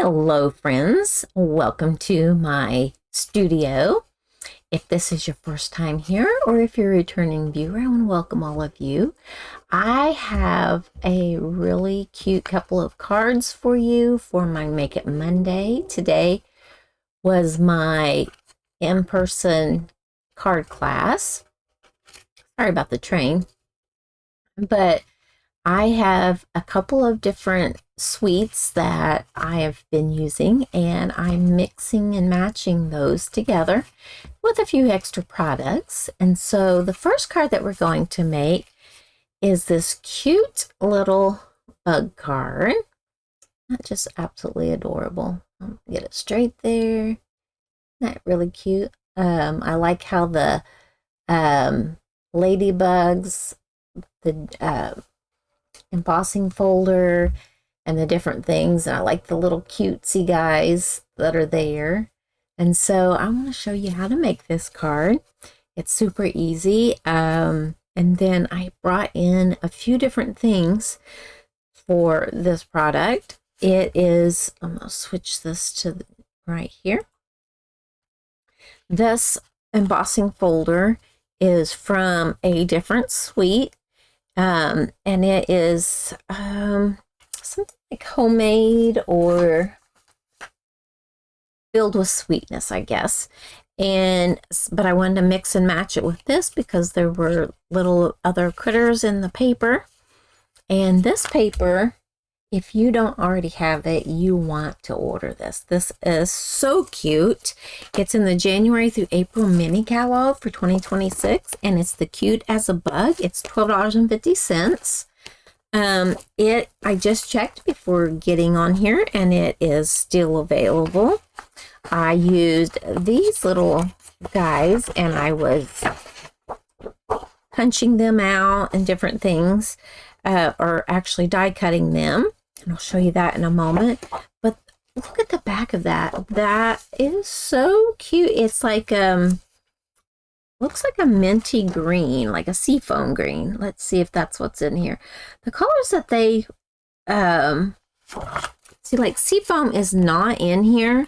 Hello, friends. Welcome to my studio. If this is your first time here or if you're a returning viewer, I want to welcome all of you. I have a really cute couple of cards for you for my Make It Monday. Today was my in-person card class. Sorry about the train, but I have a couple of different suites that I have been using, and I'm mixing and matching those together with a few extra products. And so the first card that we're going to make is this cute little bug card. That's just absolutely adorable. I'll get it straight there. Isn't that really cute? I like how the ladybugs, the embossing folder, and the different things, and I like the little cutesy guys that are there. And so I want to show you how to make this card. It's super easy. And then I brought in a few different things for this product. It is, I'm going to switch this to right here. This embossing folder is from a different suite. And it is something like homemade or filled with sweetness, I guess. But I wanted to mix and match it with this because there were little other critters in the paper. And this paper, if you don't already have it, you want to order this. This is so cute. It's in the January through April mini catalog for 2026, and it's the Cute as a Bug. It's $12.50. I just checked before getting on here, and it is still available. I used these little guys, and I was punching them out and different things, or actually die cutting them. And I'll show you that in a moment. But look at the back of that. That is so cute. It's like, looks like a minty green, like a seafoam green. Let's see if that's what's in here. The colors that they, see, like seafoam is not in here,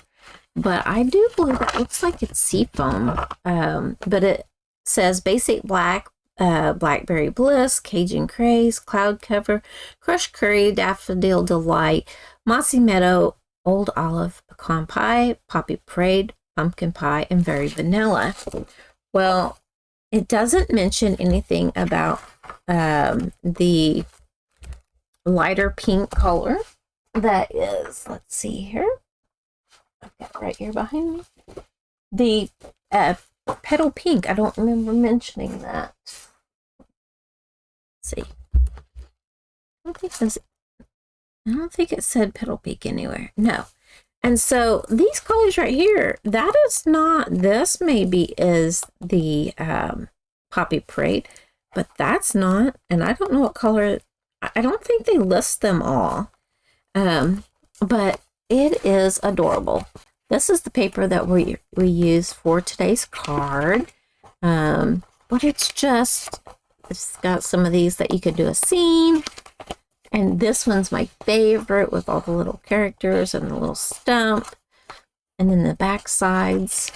but I do believe that looks like it's seafoam. But it says basic black, Blackberry Bliss, Cajun Craze, Cloud Cover, Crushed Curry, Daffodil Delight, Mossy Meadow, Old Olive, Pecan Pie, Poppy Parade, Pumpkin Pie, and Very Vanilla. Well, it doesn't mention anything about the lighter pink color that is, let's see here. I've got it right here behind me. The petal pink, I don't remember mentioning that. See, I don't think it said petal pink anywhere. No. And so these colors right here, that is not, this maybe is the Poppy Parade, but that's not. And I don't know what color, I don't think they list them all. But it is adorable. This is the paper that we use for today's card. But it's got some of these that you could do a scene. And this one's my favorite with all the little characters and the little stump. And then the back sides.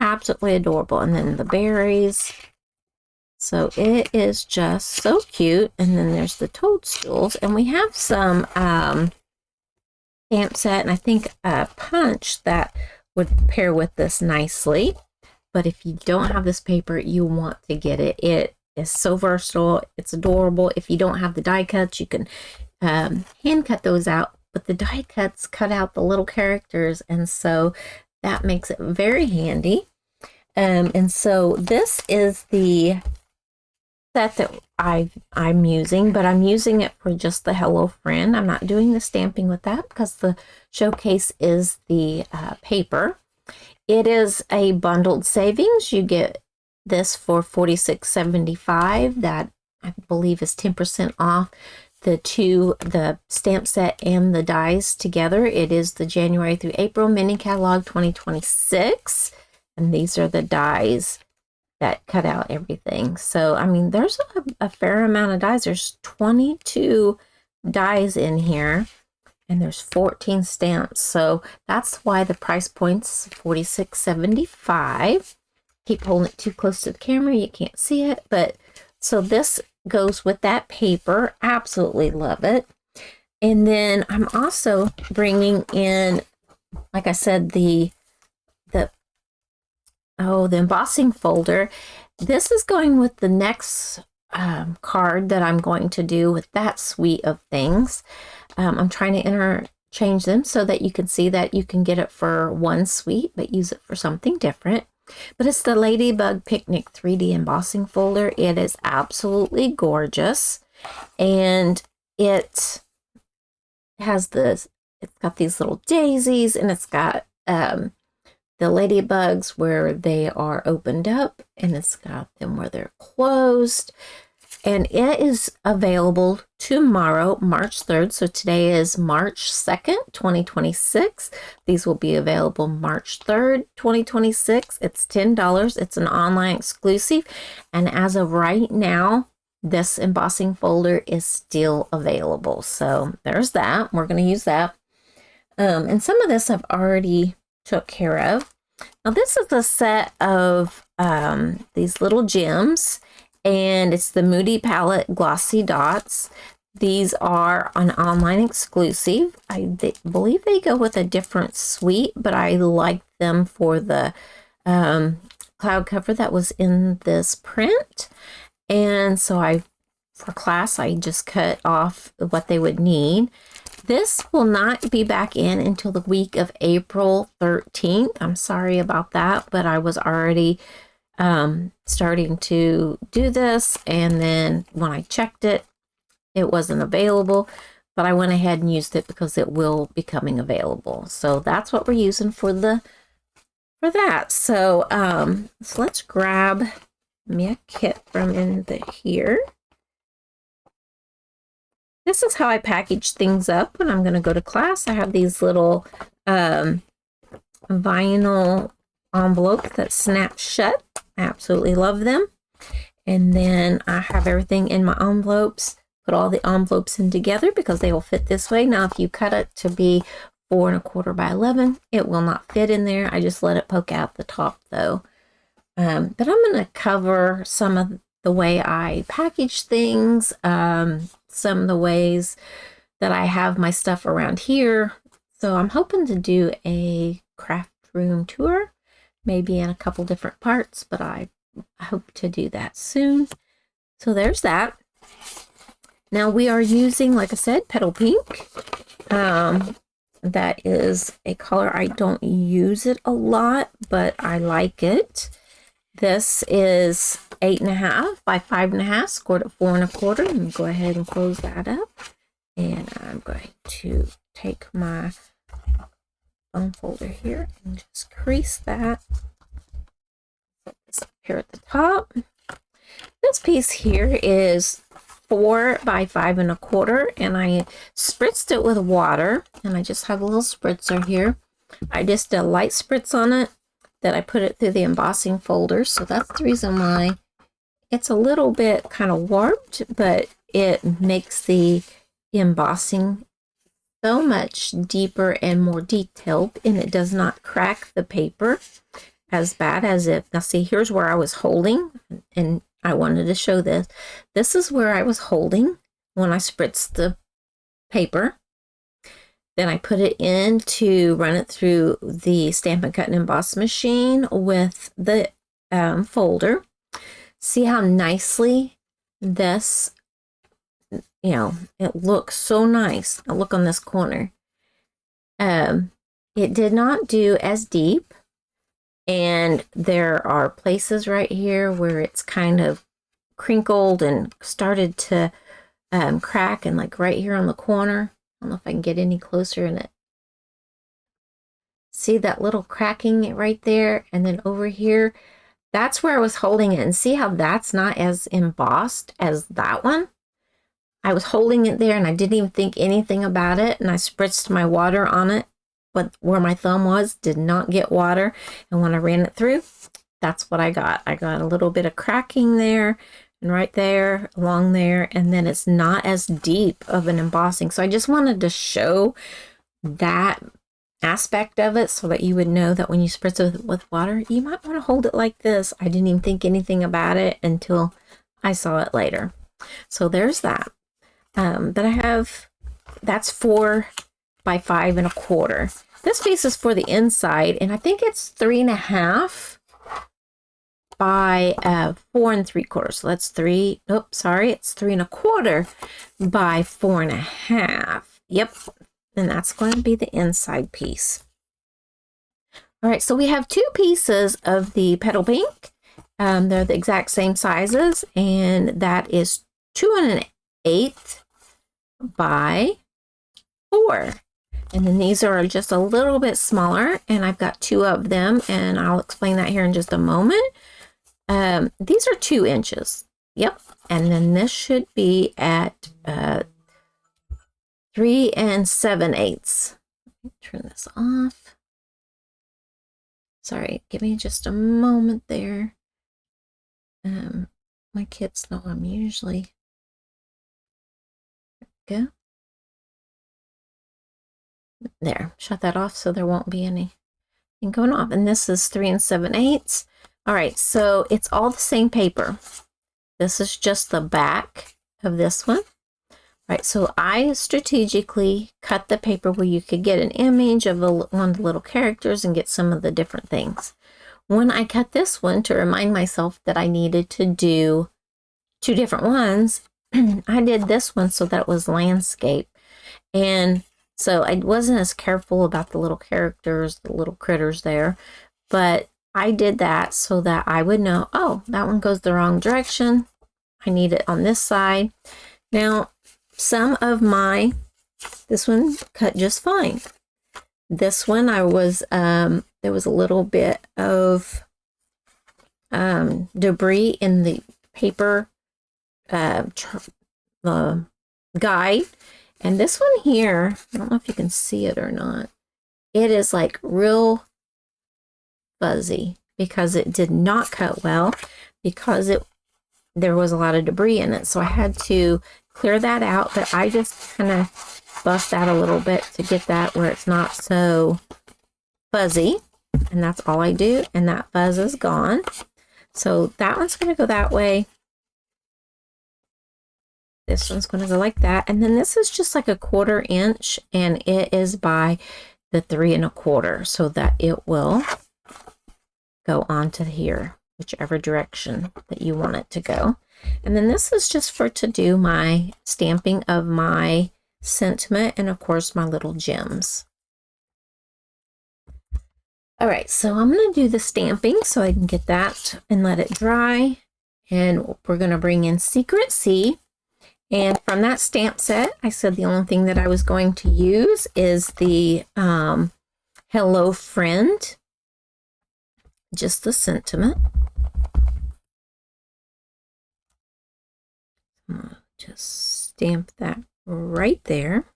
Absolutely adorable. And then the berries. So it is just so cute. And then there's the toadstools. And we have some stamp set and I think a punch that would pair with this nicely. But if you don't have this paper, you want to get it. It is so versatile. It's adorable. If you don't have the die cuts, you can hand cut those out. But the die cuts cut out the little characters, and so that makes it very handy. And so this is the set that I'm using, but I'm using it for just the Hello Friend. I'm not doing the stamping with that because the showcase is the paper. It is a bundled savings. You get this for $46.75. That I believe is 10% off the stamp set and the dies together. It is the January through April mini catalog 2026, and these are the dies that cut out everything. So I mean, there's a fair amount of dies. There's 22 dies in here, and there's 14 stamps. So that's why the price point's $46.75. Keep holding it too close to the camera. You can't see it. But so this goes with that paper. Absolutely love it. And then I'm also bringing in, like I said, the embossing folder. This is going with the next card that I'm going to do with that suite of things. I'm trying to interchange them so that you can see that you can get it for one suite, but use it for something different. But it's the Ladybug Picnic 3D embossing folder. It is absolutely gorgeous. And it has it's got these little daisies, and it's got the ladybugs where they are opened up, and it's got them where they're closed. And it is available tomorrow, March 3rd. So today is March 2nd, 2026. These will be available March 3rd, 2026. It's $10. It's an online exclusive. And as of right now, this embossing folder is still available. So there's that. We're going to use that. And some of this I've already took care of. Now this is a set of these little gems, and it's the Moody Palette Glossy Dots. These are an online exclusive. I believe they go with a different suite, but I like them for the cloud cover that was in this print. And so for class, I just cut off what they would need. This will not be back in until the week of April 13th. I'm sorry about that, but I was already starting to do this, and then when I checked it, it wasn't available, but I went ahead and used it because it will be coming available. So that's what we're using for that. So so let's grab me a kit from in here. This is how I package things up when I'm going to go to class. I have these little vinyl envelopes that snap shut. I absolutely love them. And then I have everything in my envelopes. Put all the envelopes in together because they will fit this way. Now, if you cut it to be 4 1/4 by 11, it will not fit in there. I just let it poke out the top though. But I'm going to cover some of the way I package things, some of the ways that I have my stuff around here. So I'm hoping to do a craft room tour, maybe in a couple different parts, but I hope to do that soon. So there's that. Now we are using, like I said, Petal Pink. That is a color. I don't use it a lot, but I like it. This is 8.5 by 5.5, scored at 4 1/4. I'm going to go ahead and close that up. And I'm going to take my bone folder here and just crease that. Put this up here at the top. This piece here is 4 by 5 1/4, and I spritzed it with water, and I just have a little spritzer here. I just did a light spritz on it, then I put it through the embossing folder. So that's the reason why it's a little bit kind of warped, but it makes the embossing so much deeper and more detailed, and it does not crack the paper as bad as if, now see, here's where I was holding, and I wanted to show this. This is where I was holding when I spritzed the paper. Then I put it in to run it through the Stampin' Cut and Emboss machine with the folder. See how nicely this, it looks so nice. Now look on this corner. It did not do as deep. And there are places right here where it's kind of crinkled and started to crack, and like right here on the corner. I don't know if I can get any closer in it. See that little cracking right there? And then over here, that's where I was holding it. And see how that's not as embossed as that one? I was holding it there and I didn't even think anything about it. And I spritzed my water on it, but where my thumb was did not get water. And when I ran it through, that's what I got. I got a little bit of cracking there. and right there, along there, and then it's not as deep of an embossing. So I just wanted to show that aspect of it so that you would know that when you spritz it with water, you might want to hold it like this. I didn't even think anything about it until I saw it later. So there's that. But I have, that's 4 by 5 1/4. This piece is for the inside, and I think it's 3.5 by 4 3/4. So that's 3. Oops, sorry, it's 3 1/4 by 4 1/2. Yep, and that's going to be the inside piece. All right, so we have 2 pieces of the petal pink. They're the exact same sizes, and that is 2 1/8 by 4. And then these are just a little bit smaller, and I've got 2 of them, and I'll explain that here in just a moment. These are 2 inches. Yep. And then this should be at 3 7/8. Turn this off. Sorry, give me just a moment there. My kids know I'm usually. Go. There, shut that off so there won't be anything going off. And this is 3 7/8. All right, so it's all the same paper. This is just the back of this one. All right, so I strategically cut the paper where you could get an image of one of the little characters and get some of the different things. When I cut this one to remind myself that I needed to do 2 different ones, I did this one so that it was landscape. And so I wasn't as careful about the little characters, the little critters there, but I did that so that I would know, oh, that one goes the wrong direction. I need it on this side. Now, some of this one cut just fine. This one there was a little bit of debris in the paper guide. And this one here, I don't know if you can see it or not. It is like real fuzzy because it did not cut well because there was a lot of debris in it. So I had to clear that out, but I just kind of buffed that a little bit to get that where it's not so fuzzy. And that's all I do. And that fuzz is gone. So that one's going to go that way. This one's going to go like that. And then this is just like a 1/4 inch, and it is by the 3 1/4 so that it will go onto here, whichever direction that you want it to go. And then this is just to do my stamping of my sentiment and of course my little gems. All right, so I'm going to do the stamping so I can get that and let it dry. And we're going to bring in Secret C. And from that stamp set, I said the only thing that I was going to use is the Hello Friend, just the sentiment. Just stamp that right there.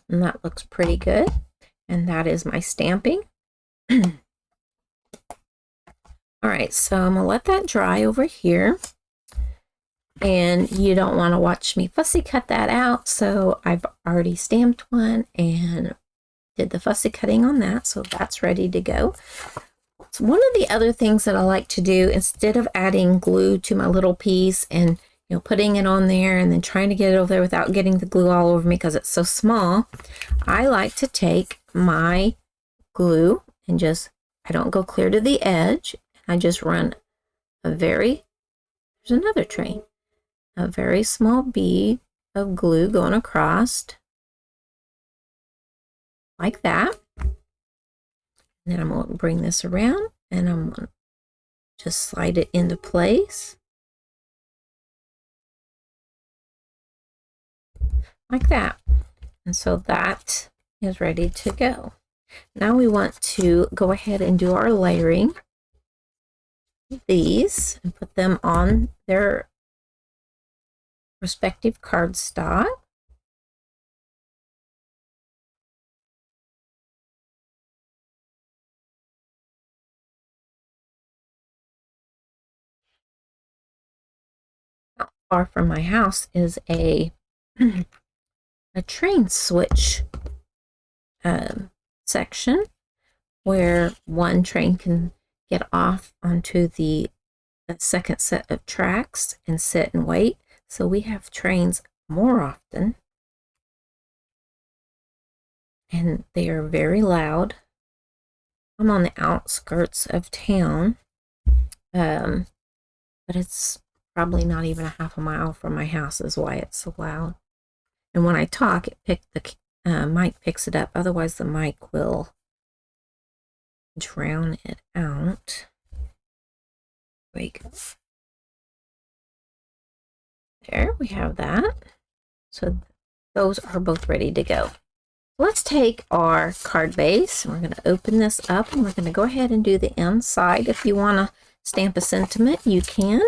And that looks pretty good. And that is my stamping. All right, so I'm gonna let that dry over here. And you don't want to watch me fussy cut that out. So I've already stamped one and did the fussy cutting on that. So that's ready to go. So one of the other things that I like to do, instead of adding glue to my little piece and putting it on there and then trying to get it over there without getting the glue all over me because it's so small, I like to take my glue and I don't go clear to the edge. I just run there's another train, a very small bead of glue going across like that. And then I'm going to bring this around and I'm going to just slide it into place like that. And so that is ready to go. Now we want to go ahead and do our layering of these and put them on their respective cardstock. far from my house is a train switch section where one train can get off onto the second set of tracks and sit and wait. So we have trains more often, and they are very loud. I'm on the outskirts of town, but it's probably not even a half a mile from my house is why it's so loud. And when I talk, the mic picks it up. Otherwise, the mic will drown it out. There we go. There, we have that. So those are both ready to go. Let's take our card base. We're going to open this up and we're going to go ahead and do the inside. If you want to stamp a sentiment, you can.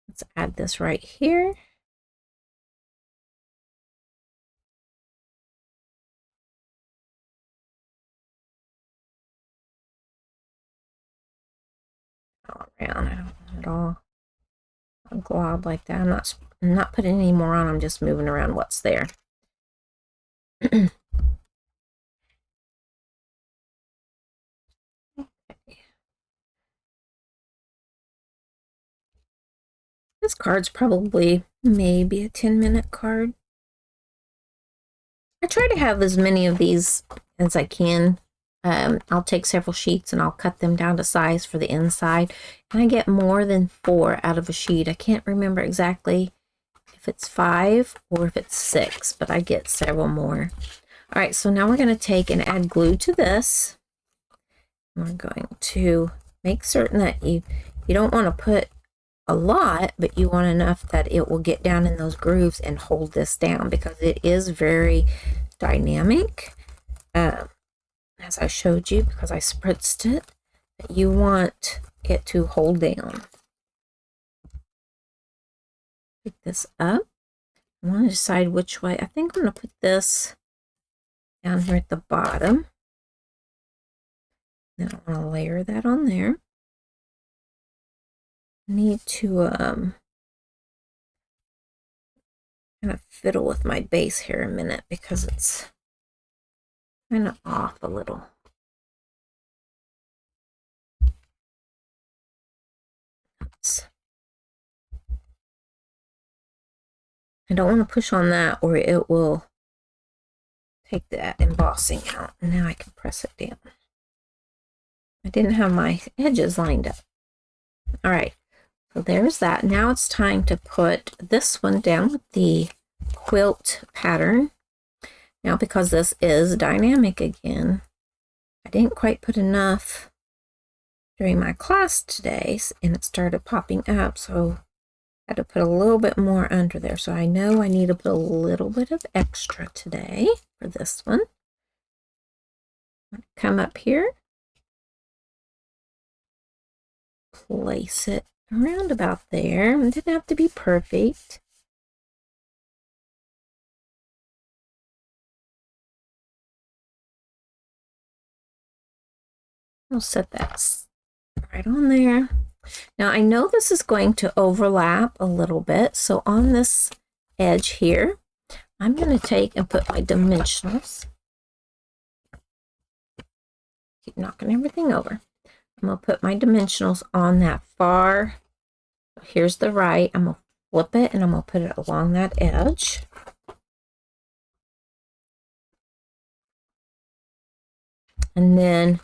Let's add this right here. All around, I don't want it all a glob like that. I'm not putting any more on. I'm just moving around what's there. Okay. This card's probably maybe a 10-minute card. I try to have as many of these as I can. I'll take several sheets and I'll cut them down to size for the inside. And I get more than 4 out of a sheet. I can't remember exactly if it's 5 or if it's 6, but I get several more. All right, so now we're going to take and add glue to this. We're going to make certain that you don't want to put a lot, but you want enough that it will get down in those grooves and hold this down, because it is very dynamic. As I showed you, because I spritzed it, but you want it to hold down. Pick this up. I want to decide which way. I think I'm going to put this down here at the bottom. Then I want to layer that on there. I need to kind of fiddle with my base here a minute because it's kind of off a little. Oops. I don't want to push on that or it will take that embossing out. And now I can press it down. I didn't have my edges lined up. All right, so there's that. Now it's time to put this one down with the quilt pattern. Now, because this is dynamic again, I didn't quite put enough during my class today, and it started popping up, so I had to put a little bit more under there. So I know I need to put a little bit of extra today for this one. Come up here, place it around about there. It didn't have to be perfect. I'll set that right on there. Now I know this is going to overlap a little bit, so on this edge here, I'm going to take and put my dimensionals. Keep knocking everything over. I'm going to put my dimensionals on that far. Here's the right. I'm going to flip it and I'm going to put it along that edge. And then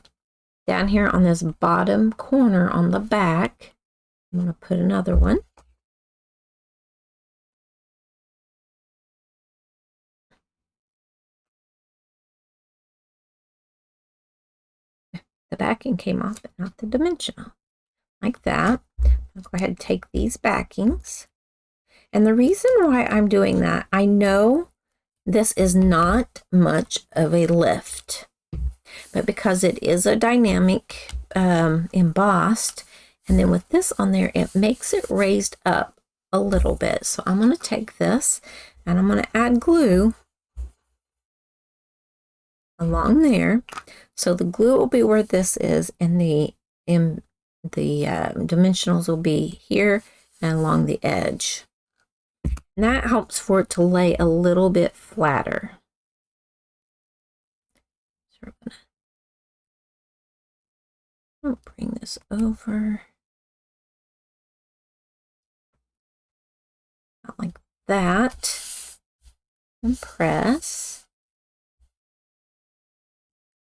down here on this bottom corner on the back, I'm going to put another one. The backing came off, but not the dimensional. Like that. I'll go ahead and take these backings. And the reason why I'm doing that, I know this is not much of a lift, but because it is a dynamic embossed, and then with this on there, it makes it raised up a little bit. So I'm going to take this and I'm going to add glue along there. So the glue will be where this is, and the dimensionals will be here and along the edge And that helps for it to lay a little bit flatter. So we're gonna bring this over. Like that. And press.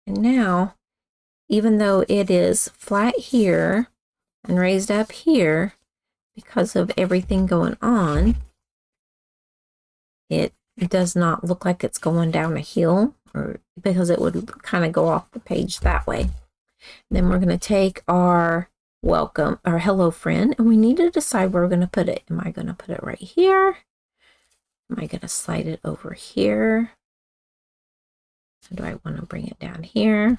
And now, even though it is flat here and raised up here, because of everything going on, it does not look like it's going down a hill, or because it would kind of go off the page that way. Then we're going to take our welcome, our hello friend, and we need to decide where we're going to put it. Am I going to put it right here? Am I going to slide it over here? Or do I want to bring it down here?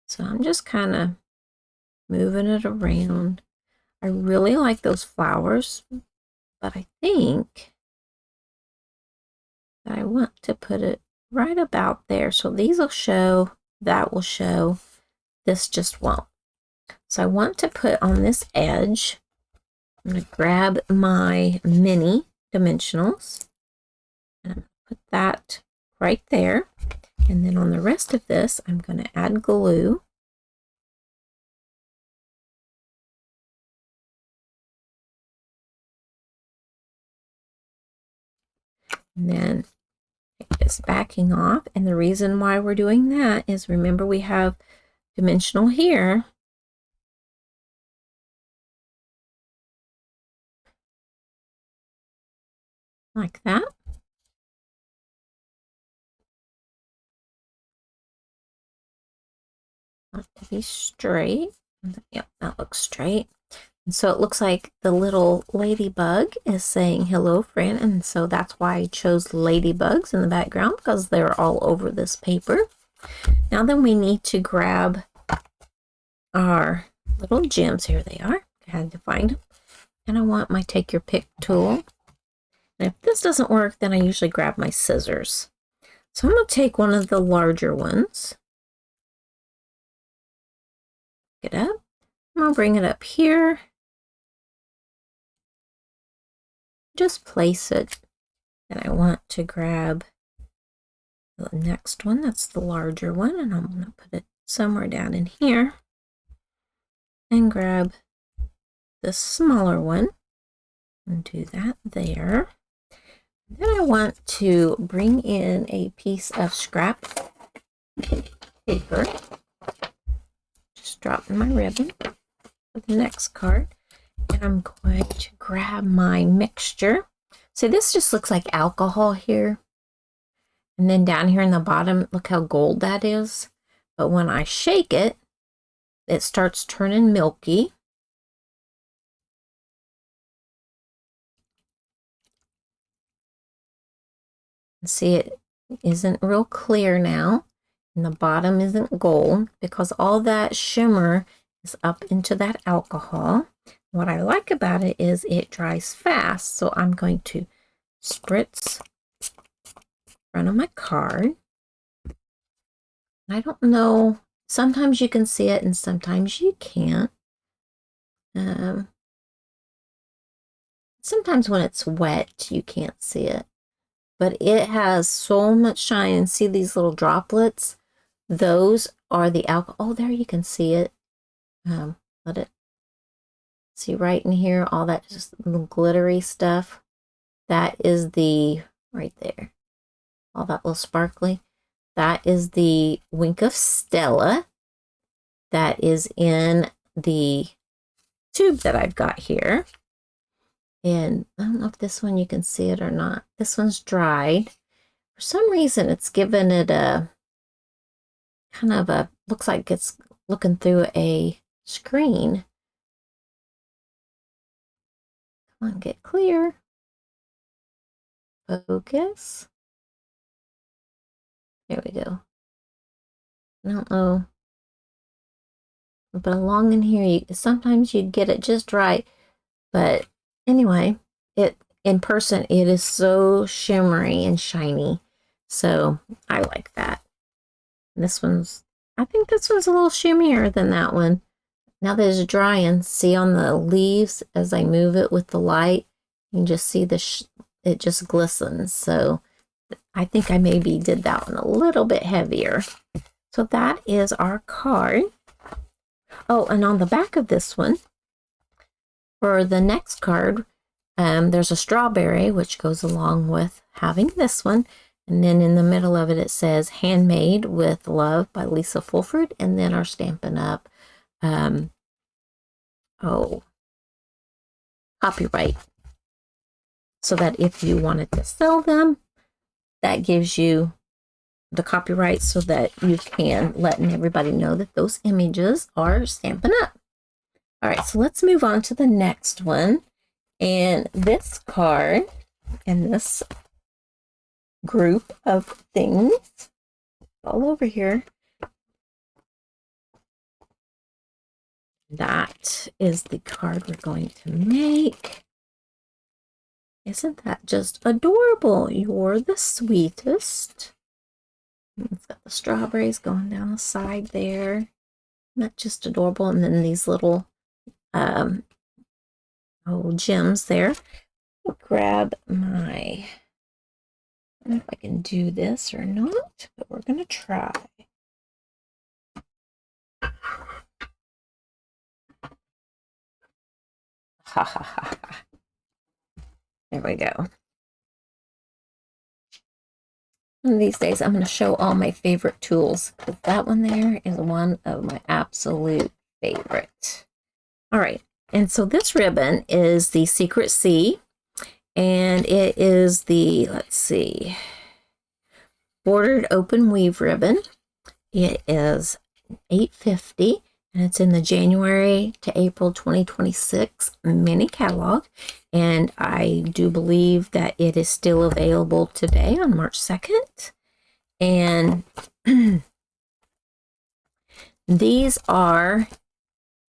So I'm just kind of moving it around. I really like those flowers, but I think that I want to put it right about there. So these will show, that will show, this just won't. So I want to put on this edge, I'm going to grab my mini dimensionals and put that right there. And then on the rest of this, I'm going to add glue. And then take this backing off. And the reason why we're doing that is, remember, we have dimensional here. Like that. Want it to be straight. Yep, that looks straight. And so it looks like the little ladybug is saying hello friend, and so that's why I chose ladybugs in the background, because they're all over this paper. Now then we need to grab our little gems. Here they are. I had to find them. And I want my take your pick tool. And if this doesn't work, then I usually grab my scissors. So I'm going to take one of the larger ones. Pick it up. I'm going to bring it up here. Just place it. And I want to grab the next one. That's the larger one. And I'm going to put it somewhere down in here. And grab the smaller one. And do that there. Then I want to bring in a piece of scrap paper. Just drop in my ribbon for the next card. And I'm going to grab my mixture. So this just looks like alcohol here. And then down here in the bottom, look how gold that is. But when I shake it, it starts turning milky. See, it isn't real clear now, and the bottom isn't gold because all that shimmer is up into that alcohol. What I like about it is it dries fast, so I'm going to spritz front of my card. I don't know, sometimes you can see it and sometimes you can't. Sometimes when it's wet you can't see it. But it has so much shine, and see these little droplets? Those are the alcohol. Oh, there you can see it. Let it see right in here, all that just little glittery stuff. That is the, right there, all that little sparkly. That is the Wink of Stella that is in the tube that I've got here. And I don't know if this one you can see it or not. This one's dried. For some reason, it's given it a kind of a, looks like it's looking through a screen. Come on, get clear. Focus. There we go. I don't know. But along in here, sometimes you get it just right. But anyway, in person, it is so shimmery and shiny. So I like that. This one's, I think this one's a little shimmier than that one. Now that it's drying, see on the leaves as I move it with the light, You can just see it just glistens. So I think I maybe did that one a little bit heavier. So that is our card. Oh, and on the back of this one, for the next card, there's a strawberry, which goes along with having this one. And then in the middle of it, it says Handmade with Love by Lisa Fulford. And then our Stampin' Up, copyright. So that if you wanted to sell them, that gives you the copyright so that you can letting everybody know that those images are Stampin' Up. All right, so let's move on to the next one. And this card and this group of things all over here, that is the card we're going to make. Isn't that just adorable? You're the sweetest. It's got the strawberries going down the side there. Isn't that just adorable? And then these little gems there. Grab my, I don't know if I can do this or not, but we're going to try. Ha ha ha ha. There we go. One of these days, I'm going to show all my favorite tools. But that one there is one of my absolute favorite. All right. And so this ribbon is the Secret C. And it is the, let's see, bordered open weave ribbon. It is $8.50. And it's in the January to April 2026 mini catalog. And I do believe that it is still available today on March 2nd. And these are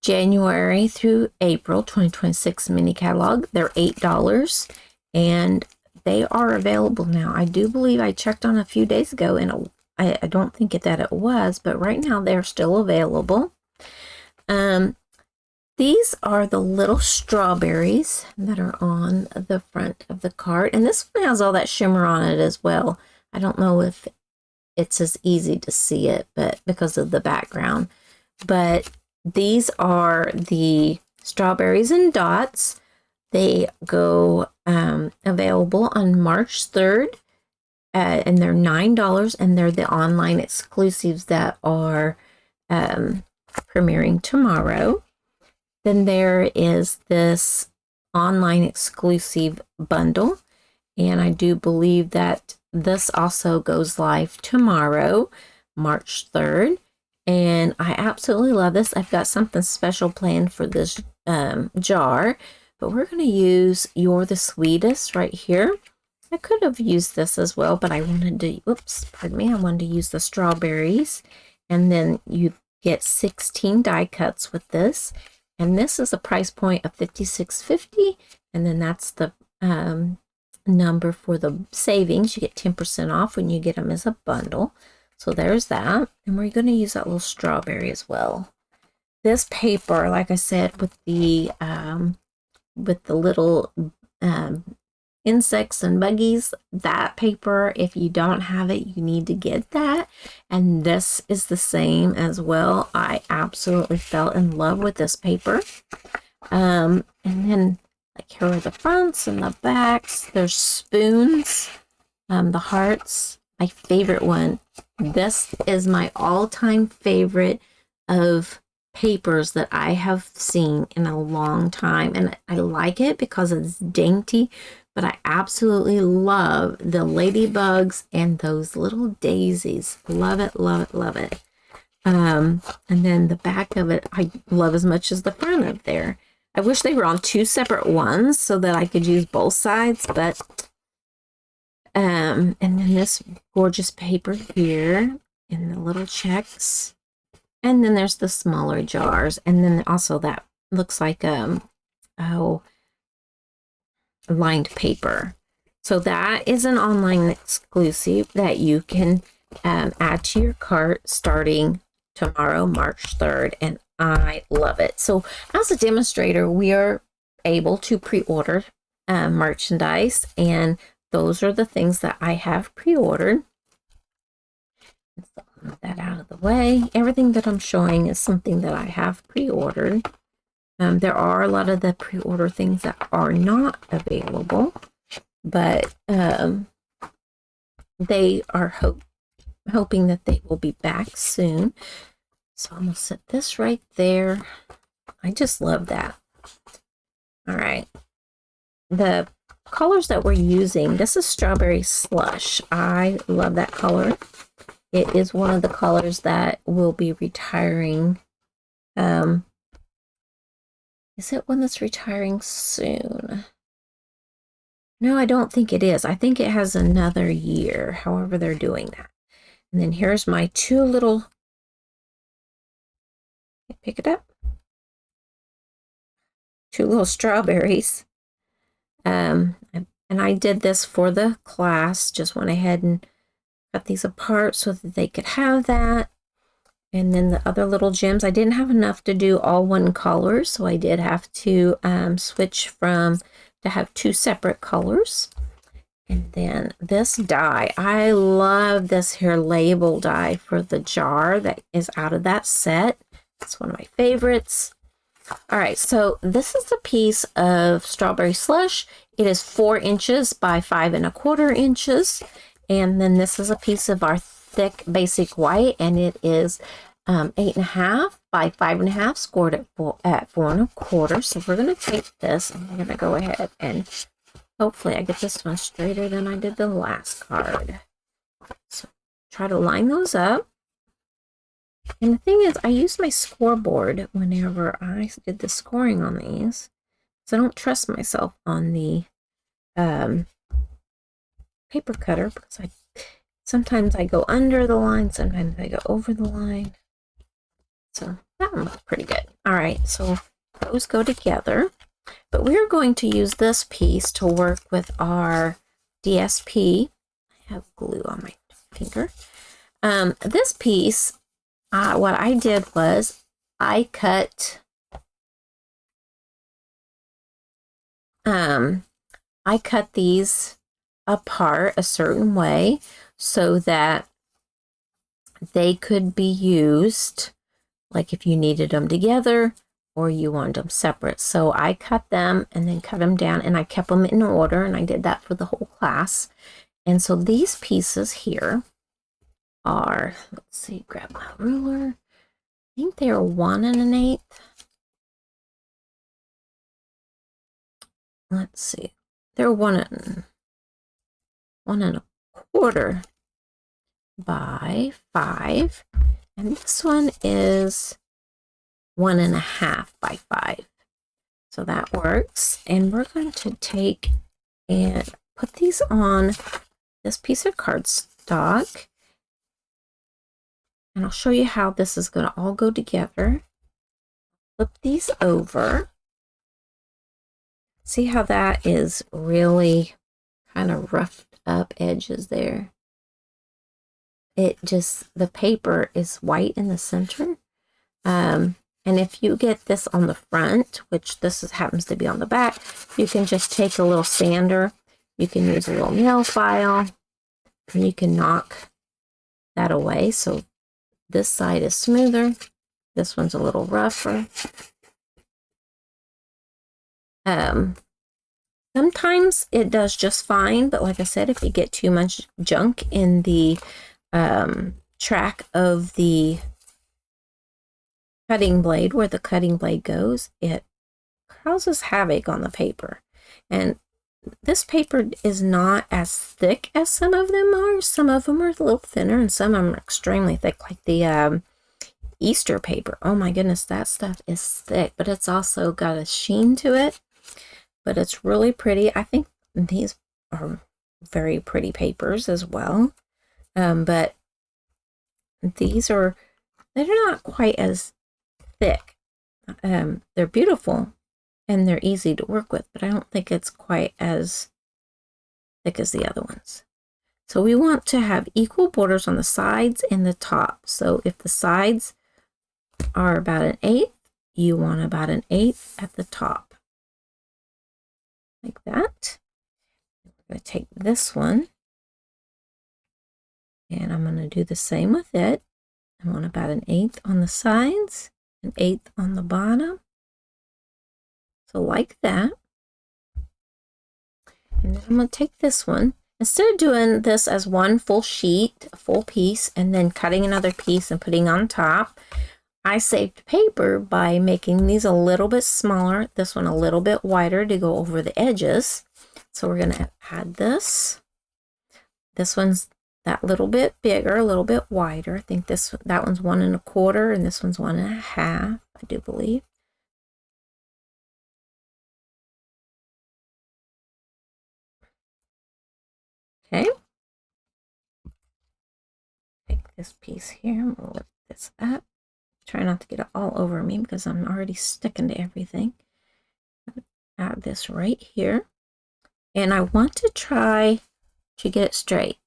January through April 2026 mini catalog. They're $8 and they are available now. I do believe I checked on a few days ago and I don't think that it was, but right now they're still available. These are the little strawberries that are on the front of the card. And this one has all that shimmer on it as well. I don't know if it's as easy to see it, but because of the background. But these are the strawberries and dots. They go available on March 3rd. And they're $9. And they're the online exclusives that are premiering tomorrow. Then there is this online exclusive bundle, and I do believe that this also goes live tomorrow, March 3rd, and I absolutely love this. I've got something special planned for this jar, but we're going to use You're the Sweetest right here. I could have used this as well, but I wanted to, I wanted to use the strawberries, and then you get 16 die cuts with this. And this is a price point of $56.50, and then that's the number for the savings. You get 10% off when you get them as a bundle. So there's that. And we're going to use that little strawberry as well. This paper, like I said, with the little insects and buggies, that paper, if you don't have it, you need to get that. And this is the same as well. I absolutely fell in love with this paper. And then like here are the fronts and the backs. There's spoons, the hearts. My favorite one. This is my all-time favorite of papers that I have seen in a long time, and I like it because it's dainty, but I absolutely love the ladybugs and those little daisies. Love it, love it, love it. And then the back of it, I love as much as the front of there. I wish they were on two separate ones so that I could use both sides, but and then this gorgeous paper here in the little checks. And then there's the smaller jars. And then also that looks like lined paper. So that is an online exclusive that you can add to your cart starting tomorrow, March 3rd. And I love it. So as a demonstrator, we are able to pre-order merchandise, and those are the things that I have pre-ordered. So move that out of the way. Everything that I'm showing is something that I have pre-ordered. There are a lot of the pre-order things that are not available, but they are hoping that they will be back soon. So I'm going to set this right there. I just love that. All right. The colors that we're using, this is Strawberry Slush. I love that color. It is one of the colors that will be retiring. Is it one that's retiring soon? No, I don't think it is. I think it has another year, however they're doing that. And then here's my two little, pick it up, two little strawberries. And I did this for the class, just went ahead and cut these apart so that they could have that. And then the other little gems, I didn't have enough to do all one color, so I did have to switch from to have two separate colors. And then this die, I love this here label die for the jar that is out of that set. It's one of my favorites. All right, so this is a piece of Strawberry Slush. It is 4 inches by 5 1/4 inches. And then this is a piece of our thick basic white, and it is 8 1/2 by 5 1/2, scored at 4 1/4. So we're going to take this and we're going to go ahead and hopefully I get this one straighter than I did the last card. So try to line those up. And the thing is, I use my scoreboard whenever I did the scoring on these, so I don't trust myself on the paper cutter, because sometimes I go under the line, sometimes I go over the line. So that one looks pretty good. All right, so those go together. But we're going to use this piece to work with our DSP. I have glue on my finger. This piece, what I did was I cut these apart a certain way so that they could be used, like if you needed them together or you wanted them separate. So I cut them and then cut them down, and I kept them in order, and I did that for the whole class. And so these pieces here are, let's see, grab my ruler. I think they are 1 1/8. Let's see, they're 1 1/4 by 5, and this one is 1 1/2 by 5. So that works. And we're going to take and put these on this piece of cardstock. And I'll show you how this is going to all go together. Flip these over. See how that is really kind of roughed up edges there? It just, the paper is white in the center. And if you get this on the front, which this happens to be on the back, you can just take a little sander. You can use a little nail file, and you can knock that away. So this side is smoother. This one's a little rougher. Sometimes it does just fine, but like I said, if you get too much junk in the track of the cutting blade, where the cutting blade goes, it causes havoc on the paper. And this paper is not as thick as some of them are. Some of them are a little thinner, and some of them are extremely thick, like the Easter paper. Oh my goodness, that stuff is thick, but it's also got a sheen to it. But it's really pretty. I think these are very pretty papers as well. But these are, they're not quite as thick. They're beautiful and they're easy to work with, but I don't think it's quite as thick as the other ones. So we want to have equal borders on the sides and the top. So if the sides are about 1/8, you want about 1/8 at the top. like that. We're going to take this one, and I'm going to do the same with it. I want about 1/8 on the sides, 1/8 on the bottom. So like that. And then I'm going to take this one. Instead of doing this as one full sheet, a full piece, and then cutting another piece and putting on top, I saved paper by making these a little bit smaller, this one a little bit wider to go over the edges. So we're going to add this. This one's that little bit bigger, a little bit wider. I think that one's 1 1/4 and this one's 1 1/2, I do believe. Okay. Take this piece here, I'm gonna lift this up. Try not to get it all over me because I'm already sticking to everything. Add this right here. And I want to try to get it straight.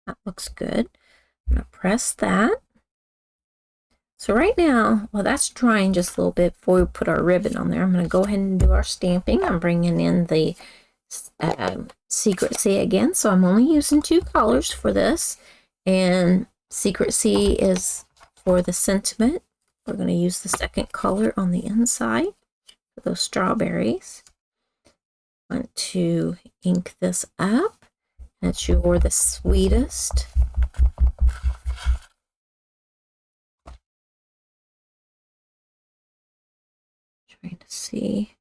That looks good. I'm going to press that. So right now, well, that's drying just a little bit before we put our ribbon on there. I'm going to go ahead and do our stamping. I'm bringing in the Secrecy again. So I'm only using 2 colors for this. And Secrecy is for the sentiment. We're going to use the second color on the inside for those strawberries. I want to ink this up. That's You're the Sweetest. Trying to see.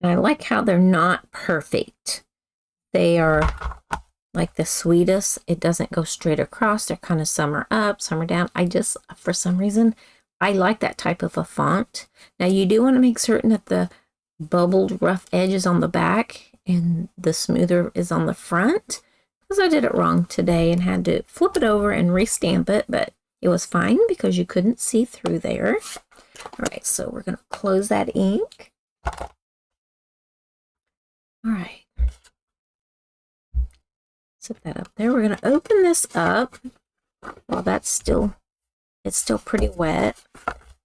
And I like how they're not perfect. They are like the sweetest. It doesn't go straight across. They're kind of some are up, some are down. For some reason, I like that type of a font. Now you do want to make certain that the bubbled rough edge is on the back and the smoother is on the front, because I did it wrong today and had to flip it over and restamp it, but it was fine because you couldn't see through there. All right, so we're going to close that ink. All right. Set that up there. We're going to open this up while it's still pretty wet.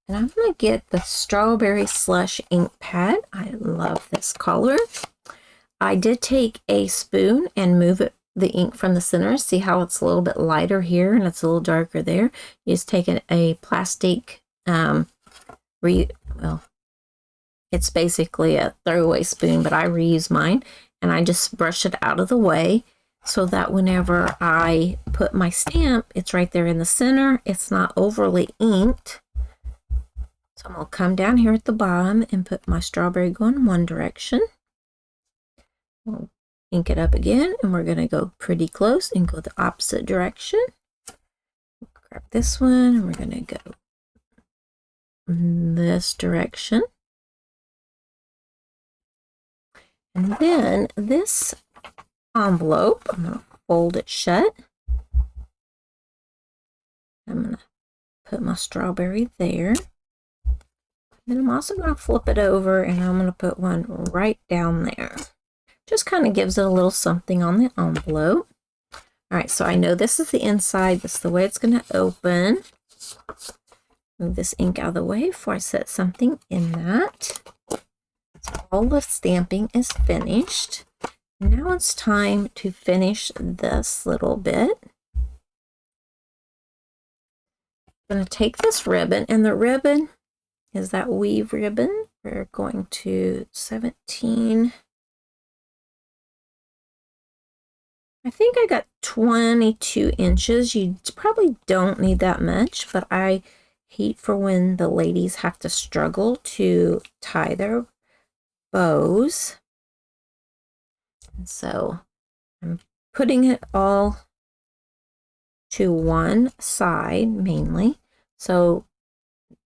And I'm going to get the Strawberry Slush ink pad. I love this color. I did take a spoon and move the ink from the center. See how it's a little bit lighter here and it's a little darker there. You just take a plastic, it's basically a throwaway spoon, but I reuse mine. And I just brush it out of the way so that whenever I put my stamp, it's right there in the center. It's not overly inked. So I'm going to come down here at the bottom and put my strawberry going one direction. We'll ink it up again, and we're going to go pretty close and go the opposite direction. We'll grab this one, and we're going to go in this direction. And then this envelope, I'm going to fold it shut. I'm going to put my strawberry there. Then I'm also going to flip it over and I'm going to put one right down there. Just kind of gives it a little something on the envelope. All right, so I know this is the inside. This is the way it's going to open. Move this ink out of the way before I set something in that. So all the stamping is finished. Now it's time to finish this little bit. I'm going to take this ribbon, and the ribbon is that weave ribbon. We're going to 17. I think I got 22 inches. You probably don't need that much, but I hate for when the ladies have to struggle to tie their bows. And so I'm putting it all to one side mainly. So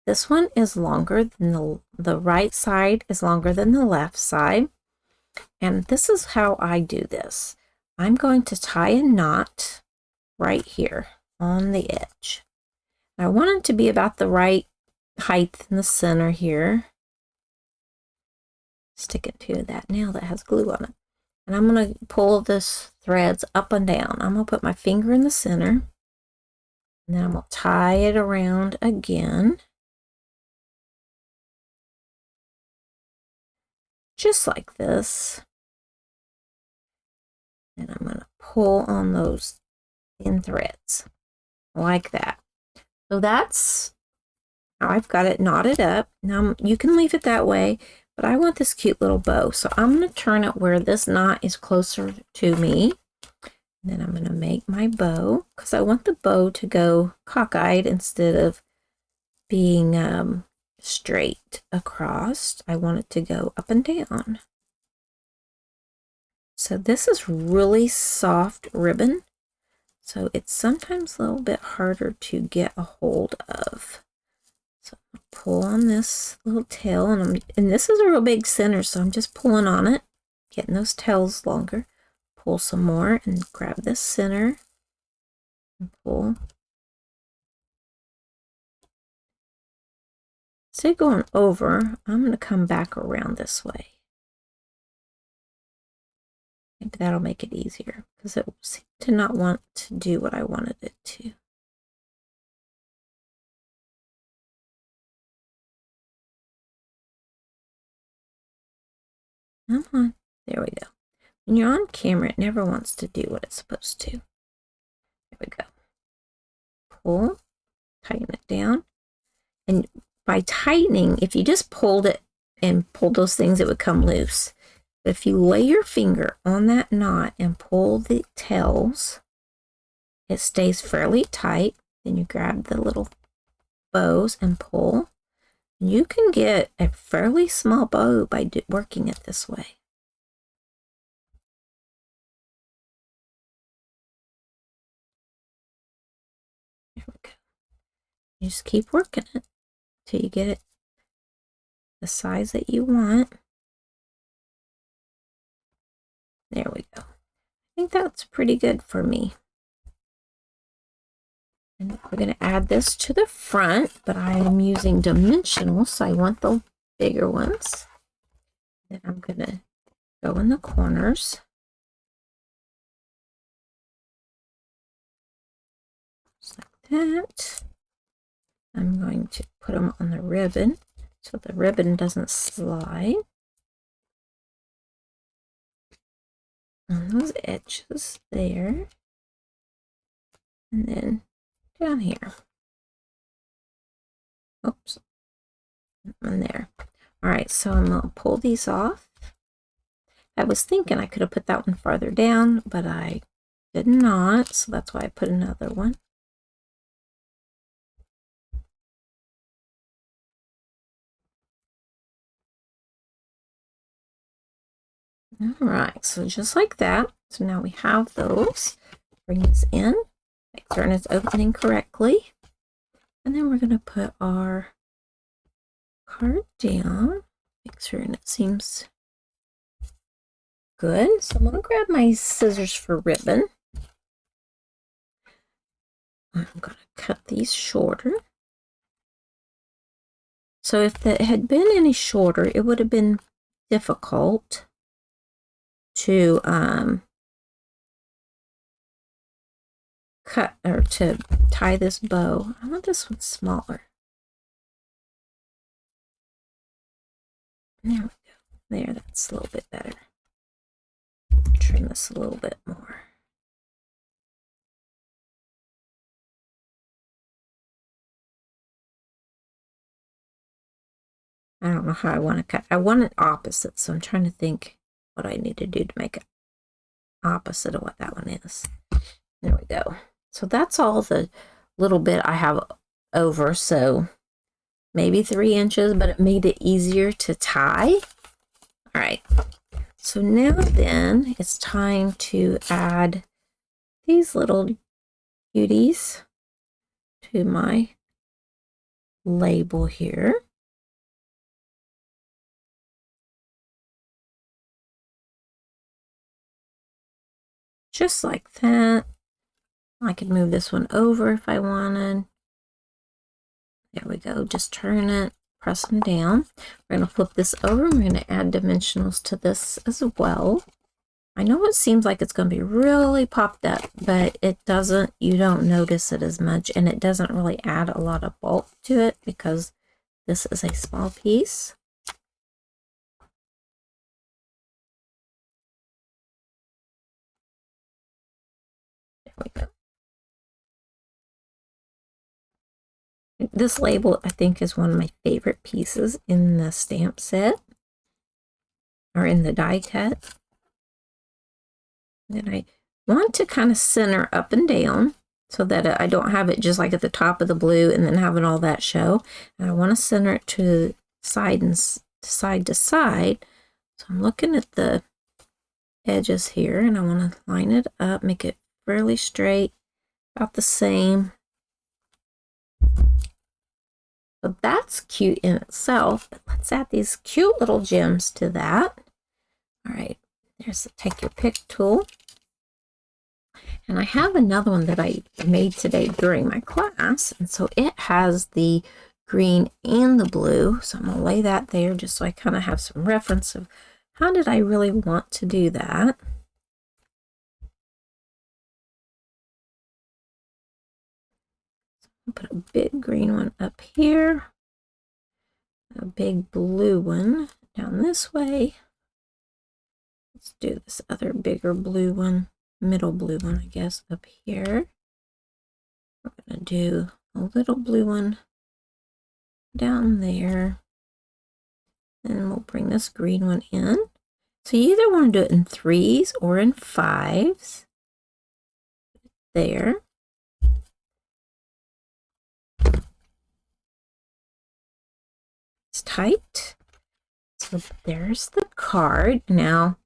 this one is longer than the right side is longer than the left side. And this is how I do this. I'm going to tie a knot right here on the edge. I want it to be about the right height in the center here. Stick it to that nail that has glue on it. And I'm going to pull this threads up and down. I'm going to put my finger in the center. And then I'm going to tie it around again. Just like this. And I'm going to pull on those thin threads. Like that. So that's how I've got it knotted up. Now you can leave it that way, but I want this cute little bow. So I'm going to turn it where this knot is closer to me. And then I'm going to make my bow because I want the bow to go cockeyed instead of being straight across. I want it to go up and down. So this is really soft ribbon. So it's sometimes a little bit harder to get a hold of. So I'm going to pull on this little tail, and this is a real big center, so I'm just pulling on it, getting those tails longer. Pull some more and grab this center and pull. Instead of going over, I'm going to come back around this way. Maybe that'll make it easier because it seemed to not want to do what I wanted it to. Come on. There we go. When you're on camera, it never wants to do what it's supposed to. There we go. Pull, tighten it down. And by tightening, if you just pulled it and pulled those things, it would come loose. But if you lay your finger on that knot and pull the tails, it stays fairly tight. Then you grab the little bows and pull. You can get a fairly small bow by working it this way. There we go. You just keep working it till you get it the size that you want. There we go. I think that's pretty good for me. And we're going to add this to the front, but I am using dimensional, so I want the bigger ones. Then I'm going to go in the corners. Just like that. I'm going to put them on the ribbon so the ribbon doesn't slide. On those edges there. And then down here. Oops. And there. All right, so I'm going to pull these off. I was thinking I could have put that one farther down, but I did not, so that's why I put another one. All right, so just like that. So now we have those. Bring this in, make certain it's opening correctly. And then we're going to put our card down, make certain it seems good. So I'm going to grab my scissors for ribbon. I'm going to cut these shorter. So if it had been any shorter, it would have been difficult to cut or to tie this bow. I want this one smaller. There we go. There, that's a little bit better. Trim this a little bit more. I don't know how I want to cut. I want it opposite, so I'm trying to think what I need to do to make it opposite of what that one is. There we go. So that's all the little bit I have over, so maybe 3 inches, but it made it easier to tie. All right, so now then it's time to add these little cuties to my label here. Just like that. I could move this one over if I wanted. There we go. Just turn it, press them down. We're going to flip this over. We're going to add dimensionals to this as well. I know it seems like it's going to be really popped up, but it doesn't. You don't notice it as much, and it doesn't really add a lot of bulk to it because this is a small piece. There we go. This label, I think, is one of my favorite pieces in the stamp set, or in the die cut. Then I want to kind of center up and down so that I don't have it just like at the top of the blue and then having all that show. And I want to center it to side and side to side. So I'm looking at the edges here, and I want to line it up, make it fairly straight, about the same. So that's cute in itself, but let's add these cute little gems to that. All right, there's the take your pick tool. And I have another one that I made today during my class, and so it has the green and the blue. So I'm going to lay that there just so I kind of have some reference of how did I really want to do that. Put a big green one up here, a big blue one down this way. Let's do this other bigger blue one, middle blue one, I guess, up here. We're going to do a little blue one down there, and we'll bring this green one in. So you either want to do it in 3s or in 5s. There. Tight. So there's the card. Now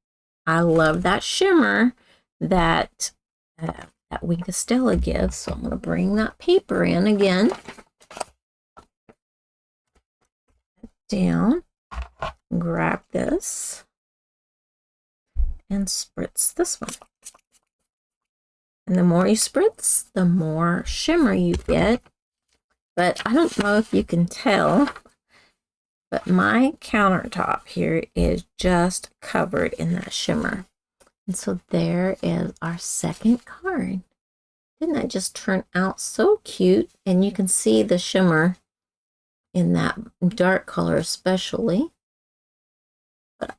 I love that shimmer that that Wink of Stella gives, so I'm going to bring that paper in again, down, grab this and spritz this one. And the more you spritz, the more shimmer you get. But I don't know if you can tell, but my countertop here is just covered in that shimmer. And so there is our second card. Didn't that just turn out so cute? And you can see the shimmer in that dark color especially. But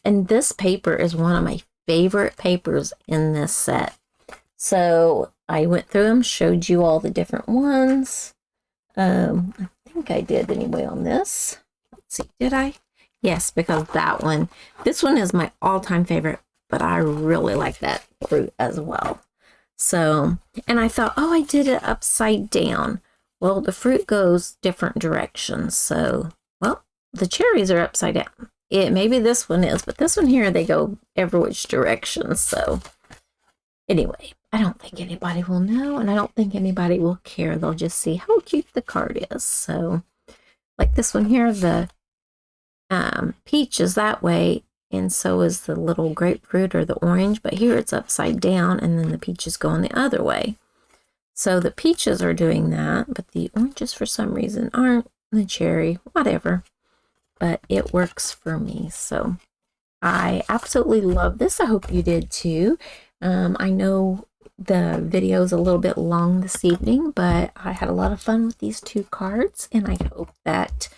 and this paper is one of my favorite papers in this set. So I went through them, showed you all the different ones. I think I did anyway on this. See, did I? Yes, because this one is my all-time favorite, but I really like that fruit as well. So, and I thought, oh, I did it upside down. Well, the fruit goes different directions. So, well, the cherries are upside down. Maybe this one is, but this one here, they go every which direction. So, anyway, I don't think anybody will know, and I don't think anybody will care. They'll just see how cute the card is. So, like this one here, the peach is that way, and so is the little grapefruit or the orange, but here it's upside down, and then the peaches going the other way. So the peaches are doing that, but the oranges for some reason aren't, the cherry, whatever. But it works for me, so I absolutely love this. I hope you did too. I know the video is a little bit long this evening, but I had a lot of fun with these two cards, and I hope that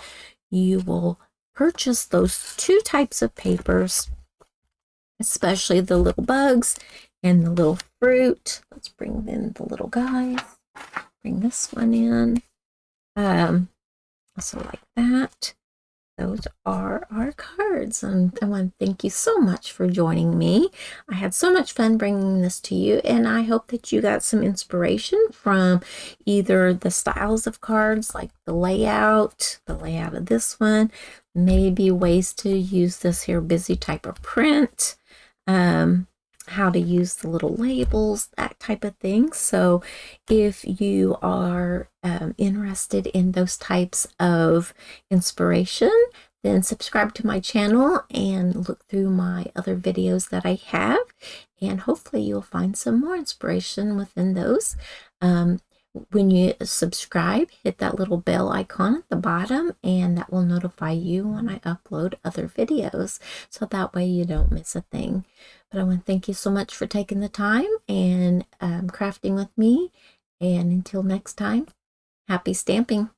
you will purchase those two types of papers, especially the little bugs and the little fruit. Let's bring in the little guys. Bring this one in. Also like that. Those are our cards, and I want to thank you so much for joining me. I had so much fun bringing this to you, and I hope that you got some inspiration from either the styles of cards, like the layout of this one, maybe ways to use this here busy type of print, how to use the little labels, that type of thing. So if you are interested in those types of inspiration, then subscribe to my channel and look through my other videos that I have, and hopefully you'll find some more inspiration within those. when you subscribe, hit that little bell icon at the bottom, and that will notify you when I upload other videos. So that way you don't miss a thing. But I want to thank you so much for taking the time and crafting with me. And until next time, happy stamping.